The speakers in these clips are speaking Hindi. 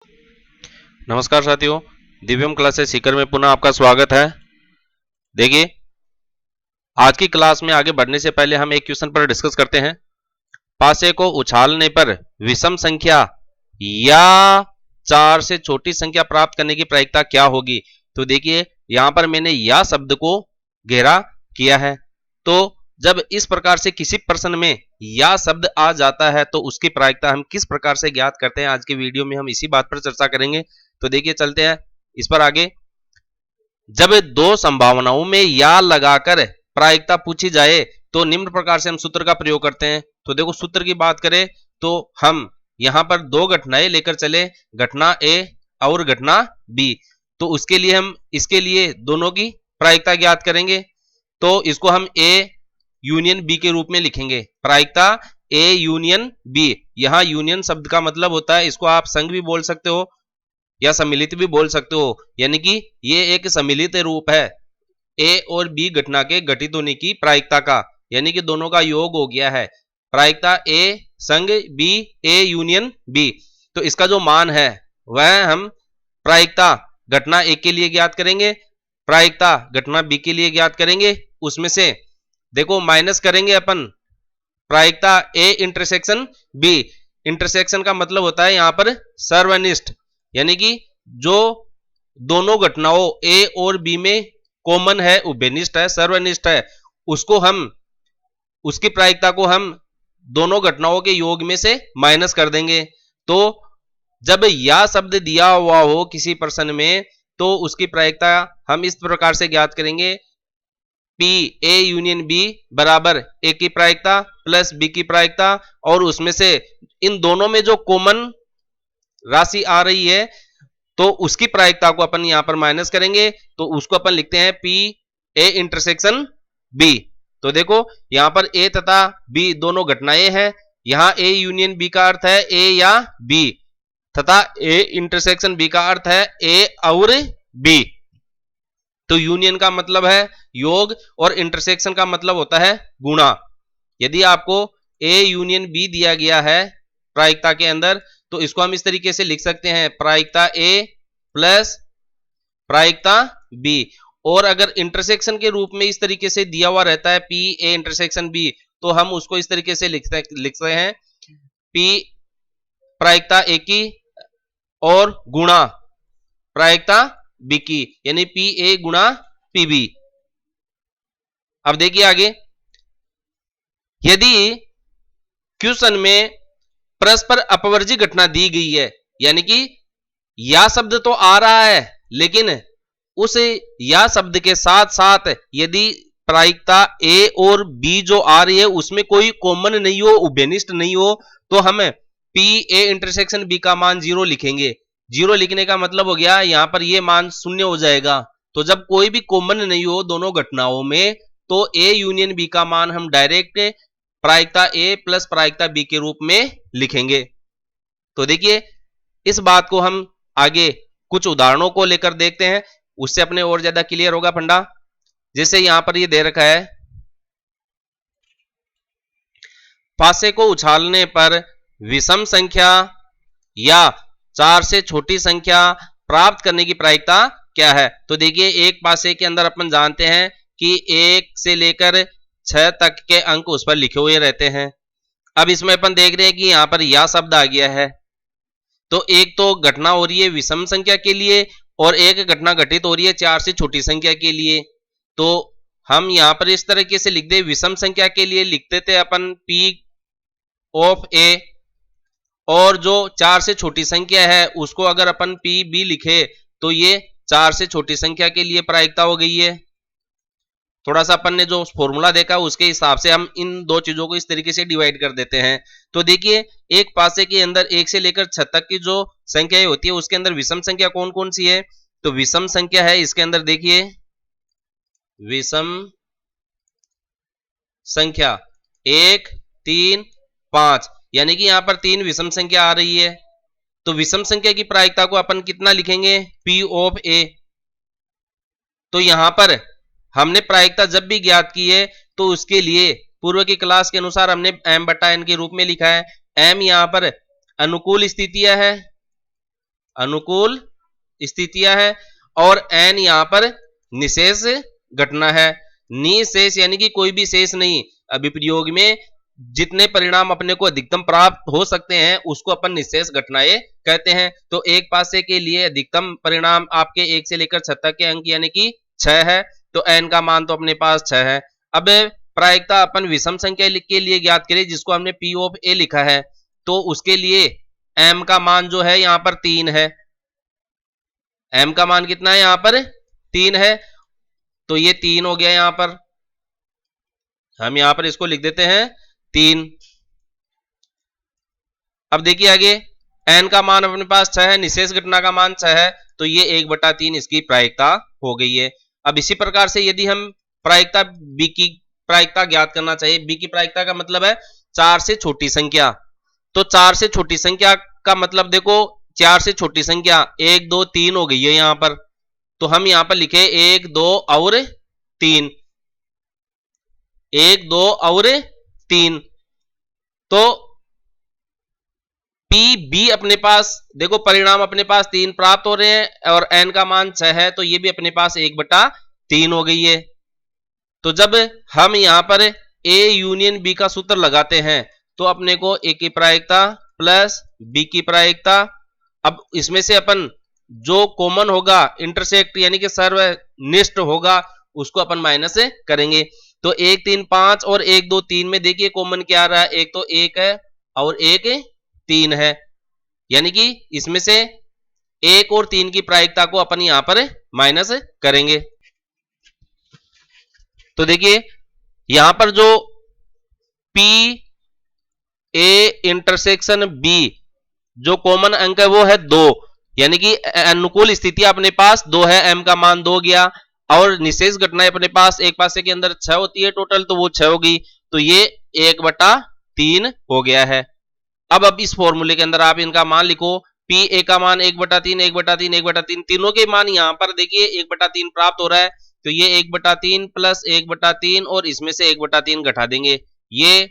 नमस्कार साथियों, दिव्यम क्लासेस सीकर में पुनः आपका स्वागत है। देखिए, आज की क्लास में आगे बढ़ने से पहले हम एक क्वेश्चन पर डिस्कस करते हैं। पासे को उछालने पर विषम संख्या या 4 से छोटी संख्या प्राप्त करने की प्रायिकता क्या होगी। तो देखिए, यहां पर मैंने या शब्द को गहरा किया है। तो जब इस प्रकार से किसी प्रश्न में या शब्द आ जाता है तो उसकी प्रायिकता हम किस प्रकार से ज्ञात करते हैं, आज के वीडियो में हम इसी बात पर चर्चा करेंगे। तो देखिए, चलते हैं इस पर आगे। जब दो संभावनाओं में या लगाकर प्रायिकता पूछी जाए तो निम्न प्रकार से हम सूत्र का प्रयोग करते हैं। तो देखो, सूत्र की बात करें तो हम यहां पर दो घटनाएं लेकर चले, घटना ए और घटना बी। तो उसके लिए हम इसके लिए दोनों की प्रायिकता ज्ञात करेंगे। तो इसको हम ए यूनियन बी के रूप में लिखेंगे। प्रायिकता ए यूनियन बी। यहां यूनियन शब्द का मतलब होता है, इसको आप संघ भी बोल सकते हो या सम्मिलित भी बोल सकते हो, यानी कि ये एक सम्मिलित रूप है ए और बी घटना के घटित होने की प्रायिकता का, यानी कि दोनों का योग हो गया है। प्रायिकता ए संग बी, ए यूनियन बी। तो इसका जो मान है वह हम प्रायिकता घटना ए के लिए ज्ञात करेंगे, प्रायिकता घटना बी के लिए ज्ञात करेंगे। उसमें से देखो माइनस करेंगे अपन प्रायिकता ए इंटरसेक्शन बी। इंटरसेक्शन का मतलब होता है यहां पर सर्वनिष्ठ, यानी कि जो दोनों घटनाओं ए और बी में कॉमन है, उभयनिष्ठ है, सर्वनिष्ठ है, उसको हम उसकी प्रायिकता को हम दोनों घटनाओं के योग में से माइनस कर देंगे। तो जब या शब्द दिया हुआ हो किसी प्रश्न में तो उसकी प्रायिकता हम इस प्रकार से ज्ञात करेंगे, पी ए यूनियन बी बराबर ए की प्रायिकता प्लस बी की प्रायिकता, और उसमें से इन दोनों में जो कॉमन राशि आ रही है तो उसकी प्रायिकता को अपन यहां पर माइनस करेंगे। तो उसको अपन लिखते हैं पी ए इंटरसेक्शन बी। तो देखो, यहां पर ए तथा बी दोनों घटनाएं हैं। यहां ए यूनियन बी का अर्थ है ए या बी, तथा ए इंटरसेक्शन बी का अर्थ है ए और बी। तो यूनियन का मतलब है योग और इंटरसेक्शन का मतलब होता है गुणा। यदि आपको ए यूनियन बी दिया गया है प्रायिकता के अंदर तो इसको हम इस तरीके से लिख सकते हैं, प्रायिकता ए प्लस प्रायिकता बी। और अगर इंटरसेक्शन के रूप में इस तरीके से दिया हुआ रहता है पी ए इंटरसेक्शन बी, तो हम उसको इस तरीके से लिखते हैं पी प्रायिकता ए की और गुणा प्रायिकता बी की, यानी पी ए गुणा पी बी। अब देखिए आगे, यदि क्वेश्चन में परस्पर अपवर्जी घटना दी गई है, यानी कि या शब्द तो आ रहा है लेकिन उस या शब्द के साथ साथ यदि प्रायिकता ए और बी जो आ रही है उसमें कोई कॉमन नहीं हो, उभयनिष्ठ नहीं हो, तो हम पी ए इंटरसेक्शन बी का मान 0 लिखेंगे। 0 लिखने का मतलब हो गया यहां पर ये मान शून्य हो जाएगा। तो जब कोई भी कॉमन नहीं हो दोनों घटनाओं में तो ए यूनियन बी का मान हम डायरेक्ट प्रायिकता ए प्लस प्रायिकता बी के रूप में लिखेंगे। तो देखिए, इस बात को हम आगे कुछ उदाहरणों को लेकर देखते हैं, उससे अपने और ज्यादा क्लियर होगा फंडा। जैसे यहां पर ये दे रखा है, पासे को उछालने पर विषम संख्या या 4 से छोटी संख्या प्राप्त करने की प्रायिकता क्या है। तो देखिए, एक पासे के अंदर अपन जानते हैं कि 1 से लेकर 6 तक के अंक उस पर लिखे हुए रहते हैं। अब इसमें अपन देख रहे हैं कि यहां पर या शब्द आ गया है, तो एक तो घटना हो रही है विषम संख्या के लिए और एक घटना घटित हो रही है 4 से छोटी संख्या के लिए। तो हम यहां पर इस तरीके से लिख दे, विषम संख्या के लिए लिखते थे अपन पी ऑफ ए, और जो 4 से छोटी संख्या है उसको अगर अपन पी बी लिखे तो ये 4 से छोटी संख्या के लिए प्रायिकता हो गई है। थोड़ा सा अपन ने जो फॉर्मूला देखा उसके हिसाब से हम इन दो चीजों को इस तरीके से डिवाइड कर देते हैं। तो देखिए, एक पासे के अंदर 1 से लेकर 6 तक की जो संख्याएं होती है उसके अंदर विषम संख्या कौन कौन सी है। तो विषम संख्या है इसके अंदर, देखिए विषम संख्या 1 3 5, यानी कि यहां पर 3 विषम संख्या आ रही है। तो विषम संख्या की प्रायिकता को अपन कितना लिखेंगे, पी ऑफ ए। तो यहां पर हमने प्रायिकता जब भी ज्ञात की है तो उसके लिए पूर्व की क्लास के अनुसार हमने m बटा n के रूप में लिखा है। m यहां पर अनुकूल स्थितियां है, अनुकूल स्थितियां हैं और n यहां पर निशेष घटना है। निशेष यानी कि कोई भी शेष नहीं। अभिप्रयोग में जितने परिणाम अपने को अधिकतम प्राप्त हो सकते हैं उसको अपन निशेष घटनाएं कहते हैं। तो एक पासे के लिए अधिकतम परिणाम आपके 1 से लेकर 6 तक के अंक यानी कि 6 है, तो n का मान तो अपने पास 6 है। अब प्रायिकता अपन विषम संख्या के लिए ज्ञात करें जिसको हमने P ऑफ A लिखा है, तो उसके लिए m का मान जो है यहां पर 3 है। m का मान कितना है यहां पर 3 है, तो ये 3 हो गया। यहां पर हम यहां पर इसको लिख देते हैं 3। अब देखिए आगे n का मान अपने पास 6 है, निशेष घटना का मान 6 है, तो ये 1/3 इसकी प्रायिकता हो गई है। अब इसी प्रकार से यदि हम प्रायिकता b की प्रायिकता ज्ञात करना चाहिए, b की प्रायिकता का मतलब है 4 से छोटी संख्या। तो 4 से छोटी संख्या का मतलब देखो 4 से छोटी संख्या 1 2 3 हो गई है यहां पर, तो हम यहां पर लिखे 1 2 और 3, 1 2 और 3। तो PB अपने पास देखो परिणाम अपने पास 3 प्राप्त हो रहे हैं और n का मान 6 है, तो ये भी अपने पास 1/3 हो गई है। तो जब हम यहां पर A यूनियन B का सूत्र लगाते हैं तो अपने को A की प्रायिकता प्लस B की प्रायिकता, अब इसमें से अपन जो कॉमन होगा इंटरसेक्ट यानी कि सर्वनिष्ठ होगा उसको अपन माइनस करेंगे। तो 1 3 5 और 1 2 3 में देखिए कॉमन क्या आ रहा है, एक तो 1 है और एक 3 है, यानी कि इसमें से 1 और 3 की प्रायिकता को अपन यहां पर माइनस करेंगे। तो देखिए यहां पर जो P A इंटरसेक्शन B जो कॉमन अंक है वो है 2, यानी कि अनुकूल स्थिति अपने पास 2 है, m का मान 2 गया और निशेष घटनाएं अपने पास एक पासे के अंदर 6 होती है टोटल, तो वो 6 होगी, तो ये 1/3 हो गया है। अब इस फॉर्मूले के अंदर आप इनका मान लिखो, P A का मान 1/3 1/3 1/3, तीनों के मान यहां पर देखिए 1/3 प्राप्त हो रहा है, तो ये 1/3 प्लस 1/3 और इसमें से 1/3 घटा देंगे, ये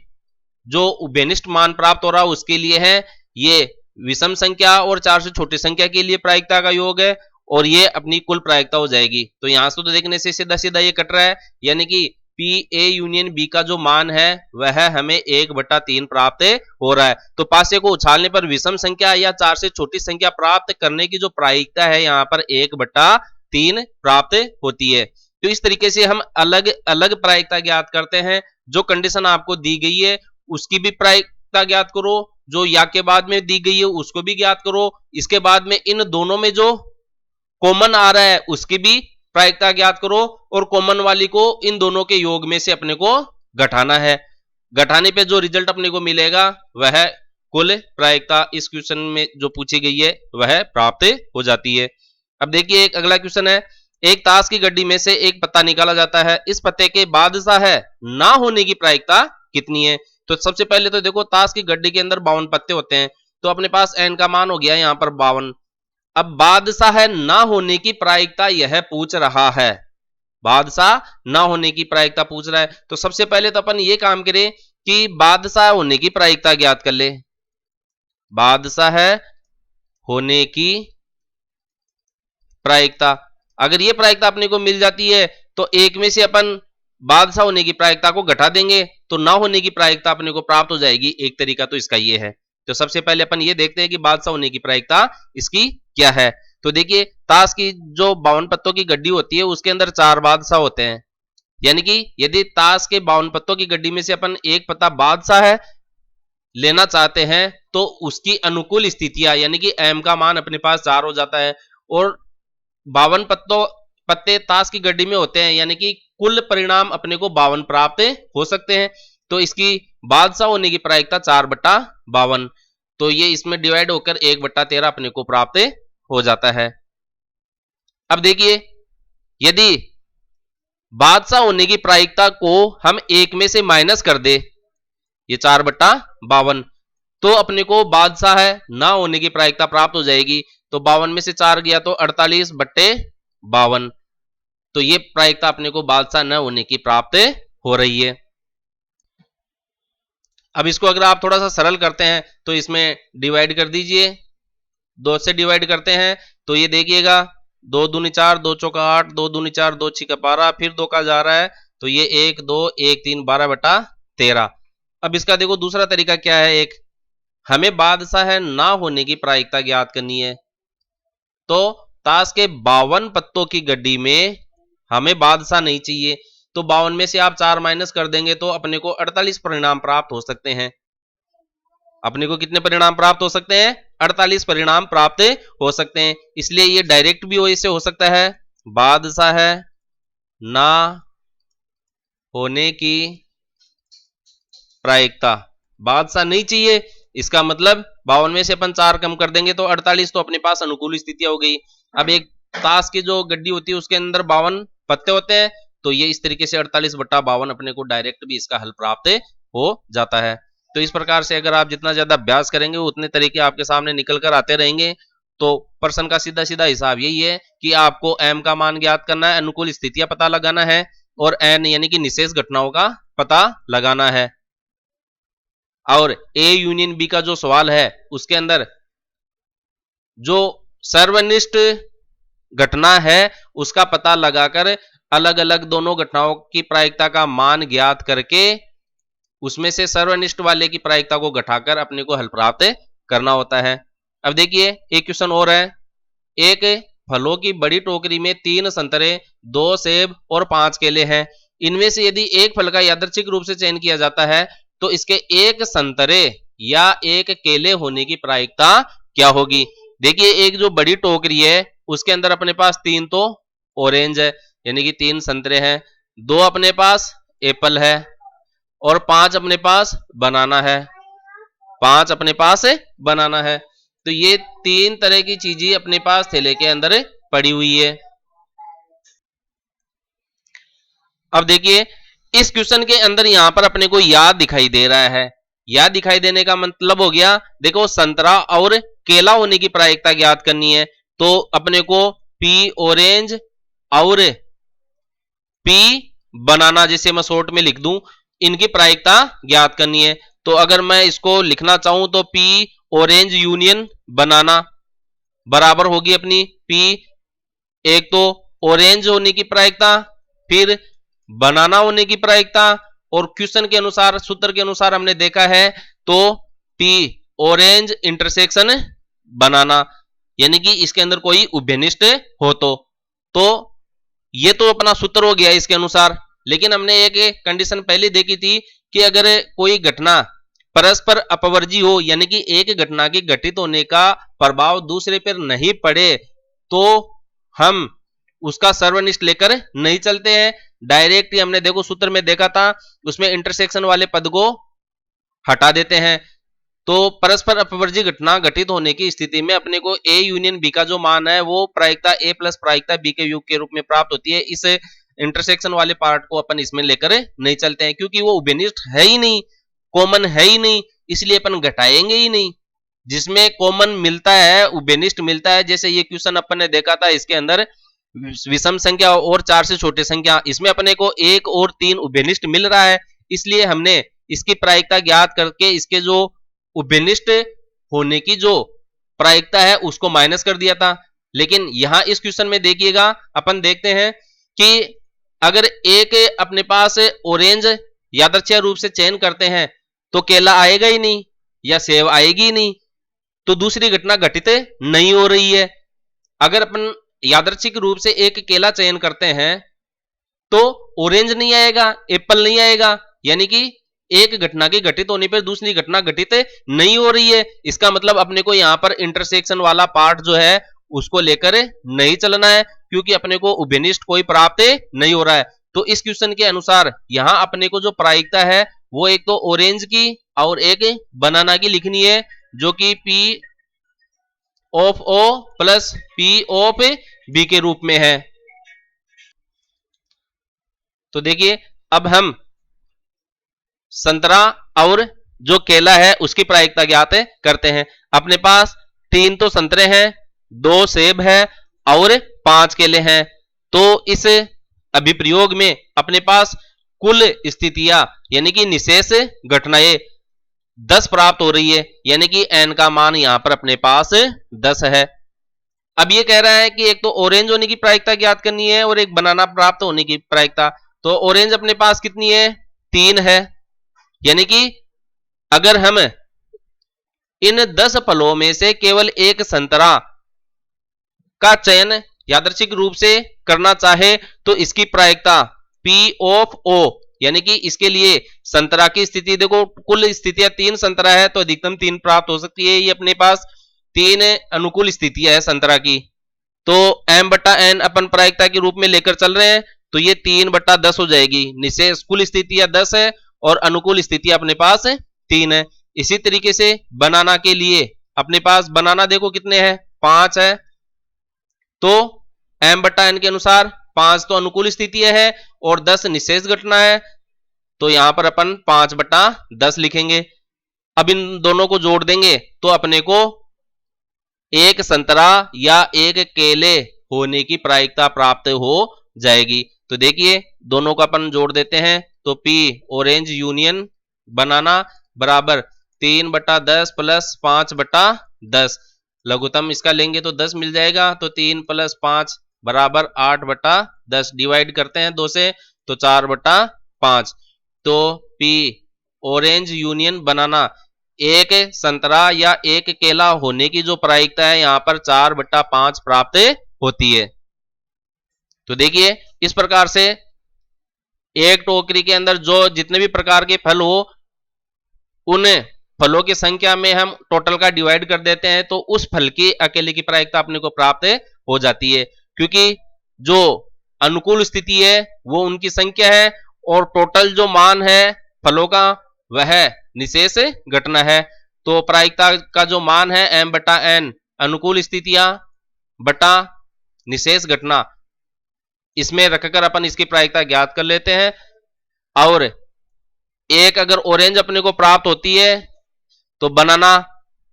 जो उभयनिष्ठ मान प्राप्त हो रहा है उसके लिए है, ये विषम संख्या और 4 से छोटी संख्या के लिए प्रायिकता का योग है और ये अपनी कुल प्रायिकता हो जाएगी। तो यहां से तो देखने से सीधा सीधा ये कट रहा है, यानी कि P A यूनियन B का जो मान है वह हमें 1/3 प्राप्त हो रहा है। तो पासे को उछालने पर विषम संख्या या 4 से छोटी संख्या प्राप्त करने की जो प्रायिकता है यहाँ पर 1/3 प्राप्त होती है। तो इस तरीके से हम अलग अलग प्रायिकता ज्ञात करते हैं। जो कंडीशन आपको दी गई है उसकी भी प्रायिकता ज्ञात करो, जो या के बाद में दी गई है उसको भी ज्ञात करो, इसके बाद में इन दोनों में जो कॉमन आ रहा है उसकी भी प्रायिकता ज्ञात करो और कॉमन वाली को इन दोनों के योग में से अपने को घटाना है। घटाने पे जो रिजल्ट अपने को मिलेगा वह कुल प्रायिकता इस क्वेश्चन में जो पूछी गई है वह प्राप्त हो जाती है। अब देखिए एक अगला क्वेश्चन है, एक ताश की गड्डी में से एक पत्ता निकाला जाता है, इस पत्ते के बादशाह है ना होने की प्रायिकता कितनी है। तो सबसे पहले तो देखो ताश की गड्डी के अंदर 52 पत्ते होते हैं, तो अपने पास n का मान हो गया यहां पर 52। अब बादशाह ना होने की प्रायिकता यह पूछ रहा है, बादशाह ना होने की प्रायिकता पूछ रहा है, तो सबसे पहले तो अपन ये काम करें कि बादशाह होने की प्रायिकता ज्ञात कर ले। बादशाह होने की प्रायिकता, अगर ये प्रायिकता अपने को मिल जाती है तो एक में से अपन बादशाह होने की प्रायिकता को घटा देंगे तो ना होने की प्रायिकता अपने को प्राप्त हो जाएगी। एक तरीका तो इसका ये है। तो सबसे पहले अपन ये देखते हैं कि बादशाह होने की प्रायिकता इसकी क्या है। तो देखिए ताश की जो 52 पत्तों की गड्डी होती है उसके अंदर 4 बादशाह होते हैं, यानी कि यदि ताश के 52 पत्तों की गड्डी में से अपन एक पत्ता बादशाह है लेना चाहते हैं तो उसकी अनुकूल स्थितियां यानी कि m का मान अपने पास 4 हो जाता है और 52 पत्ते ताश की गड्डी में होते हैं, यानी कि कुल परिणाम अपने को 52 प्राप्त हो सकते हैं। तो इसकी बादशाह होने की प्रायिकता 4/52, तो ये इसमें डिवाइड होकर 1/13 अपने को प्राप्त हो जाता है। अब देखिए यदि बादशाह होने की प्रायिकता को हम एक में से माइनस कर दे, ये 4/52, तो अपने को बादशाह है ना होने की प्रायिकता प्राप्त हो जाएगी। तो 52 में से 4 गया तो 48/52, तो ये प्रायिकता अपने को बादशाह न होने की प्राप्त हो रही है। अब इसको अगर आप थोड़ा सा सरल करते हैं तो इसमें डिवाइड कर दीजिए, 2 से डिवाइड करते हैं तो ये देखिएगा 2 दूनी 4, 2 चौका 8, 2 दूनी 4, 2 छिका 12, फिर 2 का जा रहा है तो ये 1 2 1 3 12/13। अब इसका देखो दूसरा तरीका क्या है, एक हमें बादशाह ना होने की प्रायिकता ज्ञात करनी है। तो ताश के 52 पत्तों की गड्डी में हमें बादशाह नहीं चाहिए, तो 52 में से आप 4 माइनस कर देंगे तो अपने को 48 परिणाम प्राप्त हो सकते हैं। अपने को कितने परिणाम प्राप्त हो सकते हैं? 48 परिणाम प्राप्त हो सकते हैं। इसलिए ये डायरेक्ट भी इससे हो सकता है, बादशाह ना होने की प्रायिकता, बादशाह नहीं चाहिए, इसका मतलब 52 में से अपन 4 कम कर देंगे तो 48, तो अपने पास अनुकूल स्थितियां हो गई। अब एक ताश की जो गड्डी होती है उसके अंदर 52 पत्ते होते हैं, तो ये इस तरीके से 48/52 अपने को डायरेक्ट भी इसका हल प्राप्त हो जाता है। तो इस प्रकार से अगर आप जितना ज्यादा अभ्यास करेंगे उतने तरीके आपके सामने निकल कर आते रहेंगे। तो प्रश्न का सीधा सीधा हिसाब यही है कि आपको m का मान ज्ञात करना है, अनुकूल स्थितियां पता लगाना है और n यानी कि निषेध घटनाओं का पता लगाना है। और A यूनियन B का जो सवाल है उसके अंदर जो सर्वनिष्ठ घटना है उसका पता लगाकर अलग अलग दोनों घटनाओं की प्रायिकता का मान ज्ञात करके उसमें से सर्वनिष्ठ वाले की प्रायिकता को घटाकर अपने को हल प्राप्त करना होता है। अब देखिए एक क्वेश्चन और है, एक फलों की बड़ी टोकरी में 3 संतरे, 2 सेब और 5 केले हैं। इनमें से यदि एक फल का यादृच्छिक रूप से चयन किया जाता है तो इसके एक संतरे या एक केले होने की प्रायिकता क्या होगी? देखिए एक जो बड़ी टोकरी है उसके अंदर अपने पास 3 तो ऑरेंज है यानी कि 3 संतरे हैं, 2 अपने पास एप्पल है और 5 अपने पास बनाना है, 5 अपने पास बनाना है। तो ये 3 तरह की चीजें अपने पास थैले के अंदर पड़ी हुई है। अब देखिए इस क्वेश्चन के अंदर यहां पर अपने को याद दिखाई दे रहा है, याद दिखाई देने का मतलब हो गया, देखो संतरा और केला होने की प्रायिकता ज्ञात करनी है तो अपने को P ऑरेंज और P बनाना, जिसे मैं शॉर्ट में लिख दूं, इनकी प्रायिकता ज्ञात करनी है। तो अगर मैं इसको लिखना चाहूं तो P ऑरेंज यूनियन बनाना बराबर होगी अपनी P, एक तो ऑरेंज होने की प्रायिकता, फिर बनाना होने की प्रायिकता, और क्वेश्चन के अनुसार सूत्र के अनुसार हमने देखा है तो P ऑरेंज इंटरसेक्शन बनाना यानी कि इसके अंदर कोई उभयनिष्ठ हो तो ये तो अपना सूत्र हो गया इसके अनुसार। लेकिन हमने एक कंडीशन पहले देखी थी कि अगर कोई घटना परस्पर अपवर्जी हो यानी कि एक घटना के घटित होने का प्रभाव दूसरे पर नहीं पड़े तो हम उसका सर्वनिष्ठ लेकर नहीं चलते हैं, डायरेक्ट ही हमने देखो सूत्र में देखा था उसमें इंटरसेक्शन वाले पद को हटा देते हैं। तो परस्पर अपवर्जी घटना घटित होने की स्थिति में अपने को A यूनियन B का जो मान है वो प्रायिकता A प्लस प्रायिकता B के योग के रूप में प्राप्त होती है। इस इंटरसेक्शन वाले पार्ट को अपन इसमें लेकर नहीं चलते हैं क्योंकि वो उभयनिष्ठ है ही नहीं, कॉमन है ही नहीं, इसलिए अपन घटाएंगे ही नहीं। जिसमें कॉमन मिलता है, उभयनिष्ठ मिलता है, जैसे ये क्वेश्चन अपन ने देखा था इसके अंदर विषम संख्या और 4 से छोटे संख्या, इसमें अपने को 1 और 3 उभयनिष्ठ मिल रहा है, इसलिए हमने इसकी प्रायिकता ज्ञात करके इसके जो उभयनिष्ठ होने की जो प्रायिकता है उसको माइनस कर दिया था। लेकिन यहां इस क्वेश्चन में देखिएगा अपन देखते हैं कि अगर एक अपने पास ऑरेंज यादृच्छिक रूप से चयन करते हैं तो केला आएगा ही नहीं या सेब आएगी ही नहीं, तो दूसरी घटना घटित नहीं हो रही है। अगर अपन यादृच्छिक रूप से एक केला चयन करते हैं तो ऑरेंज नहीं आएगा, एप्पल नहीं आएगा, यानी कि एक घटना के घटित होने पर दूसरी घटना घटित नहीं हो रही है। इसका मतलब अपने को यहां पर इंटरसेक्शन वाला पार्ट जो है उसको लेकर नहीं चलना है क्योंकि अपने को उभयनिष्ठ कोई प्राप्त नहीं हो रहा है। तो इस क्वेश्चन के अनुसार यहां अपने को जो प्रायिकता है वो एक तो ऑरेंज की और एक बनाना की लिखनी है जो कि P of O plus P of B के रूप में है। तो देखिए अब हम संतरा और जो केला है उसकी प्रायिकता ज्ञात करते हैं। अपने पास 3 तो संतरे हैं, 2 सेब है और 5 केले हैं। तो इस अभिप्रयोग में अपने पास कुल स्थितियां यानी कि निशेष घटनाएं 10 प्राप्त हो रही है, यानी कि n का मान यहां पर अपने पास 10 है। अब ये कह रहा है कि एक तो ऑरेंज होने की प्रायिकता ज्ञात करनी है और एक बनाना प्राप्त होने की प्रायिकता। तो ऑरेंज अपने पास कितनी है, 3 है, यानी कि अगर हम इन 10 फलों में से केवल एक संतरा का चयन यादृच्छिक रूप से करना चाहे तो इसकी प्रायिकता P ऑफ O, यानी कि इसके लिए संतरा की स्थिति देखो, कुल स्थितियां 3 संतरा है तो अधिकतम 3 प्राप्त हो सकती है। ये अपने पास 3 अनुकूल स्थितियां है संतरा की, तो m/n अपन प्रायिकता के रूप में लेकर चल रहे हैं, तो ये 3/10 हो जाएगी। निशेष कुल स्थितियां 10 है और अनुकूल स्थितियां अपने पास 3 है। इसी तरीके से बनाना के लिए अपने पास बनाना देखो कितने हैं, 5 है, तो m/n के अनुसार 5 तो अनुकूल स्थितियां है और 10 निशेष घटना है, तो यहां पर अपन 5/10 लिखेंगे। अब इन दोनों को जोड़ देंगे तो अपने को एक संतरा या एक केले होने की प्रायिकता प्राप्त हो जाएगी। तो देखिए दोनों का अपन जोड़ देते हैं, तो P ऑरेंज यूनियन बनाना बराबर 3/10 प्लस 5/10, लघुत्तम इसका लेंगे तो 10 मिल जाएगा, तो 3 प्लस 5 बराबर 8/10, डिवाइड करते हैं 2 से तो 4/5। तो P ऑरेंज यूनियन बनाना एक संतरा या एक केला होने की जो प्रायिकता है यहां पर 4/5 प्राप्त होती है। तो देखिए इस प्रकार से एक टोकरी के अंदर जो जितने भी प्रकार के फल हो उन फलों की संख्या में हम टोटल का डिवाइड कर देते हैं, तो उस फल की अकेले की प्रायिकता अपने को प्राप्त हो जाती है, क्योंकि जो अनुकूल स्थिति है वो उनकी संख्या है और टोटल जो मान है फलों का वह निशेष घटना है। तो प्रायिकता का जो मान है m/n अनुकूल स्थितियां बटा निशेष घटना, इसमें रखकर अपन इसकी प्रायिकता ज्ञात कर लेते हैं। और एक अगर ऑरेंज अपने को प्राप्त होती है तो बनाना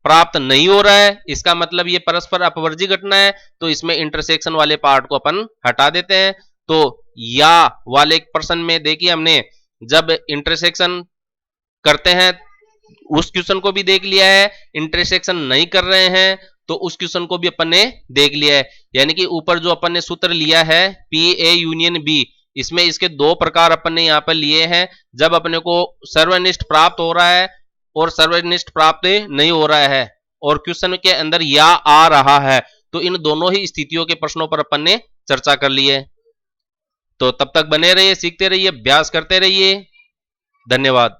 प्राप्त नहीं हो रहा है, इसका मतलब ये परस्पर अपवर्जी घटना है, तो इसमें इंटरसेक्शन वाले पार्ट को अपन हटा देते हैं। तो या वाले प्रश्न में देखिए हमने जब इंटरसेक्शन करते हैं उस क्वेश्चन को भी देख लिया है, इंटरसेक्शन नहीं कर रहे हैं तो उस क्वेश्चन को भी अपन ने देख लिया है। यानी कि ऊपर जो अपन ने सूत्र लिया है PA यूनियन B, इसमें इसके 2 प्रकार अपन ने यहां पर लिए हैं, जब अपने को सर्वनिष्ठ प्राप्त हो रहा है और सर्वनिष्ठ प्राप्त नहीं हो रहा है और क्वेश्चन के अंदर या आ रहा है, तो इन दोनों ही स्थितियों के प्रश्नों पर अपन ने चर्चा कर ली है। तो तब तक बने रहिए, सीखते रहिए, अभ्यास करते रहिए। धन्यवाद।